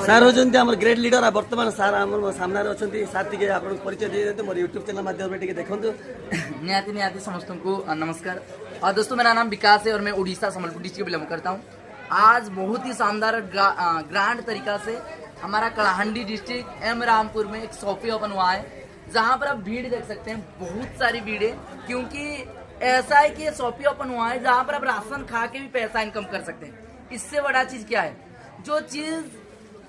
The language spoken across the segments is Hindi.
सार होचंती हमर ग्रेट लीडर आ वर्तमान सार हमर सामने अछंती साथी के आपन परिचय दे देते मोर YouTube चैनल माध्यम टिके देखंतु। निहाती समस्त को नमस्कार। और दोस्तों मेरा नाम विकास है और मैं उड़ीसा संबलपुर डिस्ट्रिक्ट बिलोंग करता हूँ। आज बहुत ही शानदार ग्रांड तरीका से हमारा कलाहंडी डिस्ट्रिक्ट एम रामपुर में एक शॉपी ओपन हुआ है, जहाँ पर आप भीड़ देख सकते हैं, बहुत सारी भीड़ है। क्योंकि ऐसा है कि ये शॉपी ओपन हुआ है जहाँ पर आप राशन खा के भी पैसा इनकम कर सकते हैं। इससे बड़ा चीज क्या है, जो चीज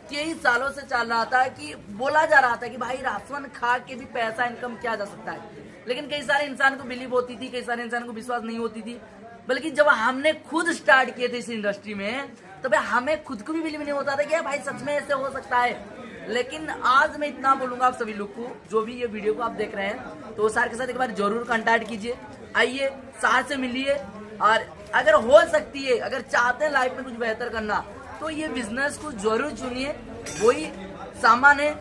कई सालों से चल रहा था कि बोला जा रहा था कि भाई राशन खा के भी पैसा इनकम किया जा सकता है, लेकिन कई सारे इंसान को बिलीव होती थी, कई सारे इंसान को विश्वास नहीं होती थी। बल्कि जब हमने खुद स्टार्ट किए थे इस इंडस्ट्री में, तो भाई हमें खुद को भी बिलीव नहीं होता था कि भाई सच में ऐसे हो सकता है। लेकिन आज मैं इतना बोलूंगा आप सभी लोग को, जो भी ये वीडियो को आप देख रहे हैं, तो सर के साथ एक बार जरूर कांटेक्ट कीजिए, आइए सर से मिलिए। और अगर हो सकती है, अगर चाहते हैं लाइफ में कुछ बेहतर करना, तो ये बिजनेस को जरूर चुनिए। वही सामान है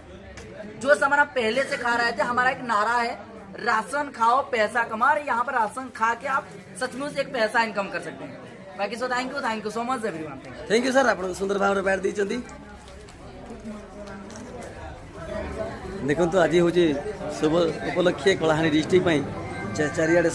जो सामान आप पहले से खा रहे थे। हमारा एक नारा है, राशन खाओ पैसा कमा। और यहाँ पर राशन खा के आप सचमुच एक पैसा इनकम कर सकते हैं। बाकी so thank you so much everyone. Thank you sir, आप सुंदर भाव में बैठ दी। देखो आज हूँ शुभ उपलक्षे कलाहांडी डिस्ट्रिक्ट चारियाडे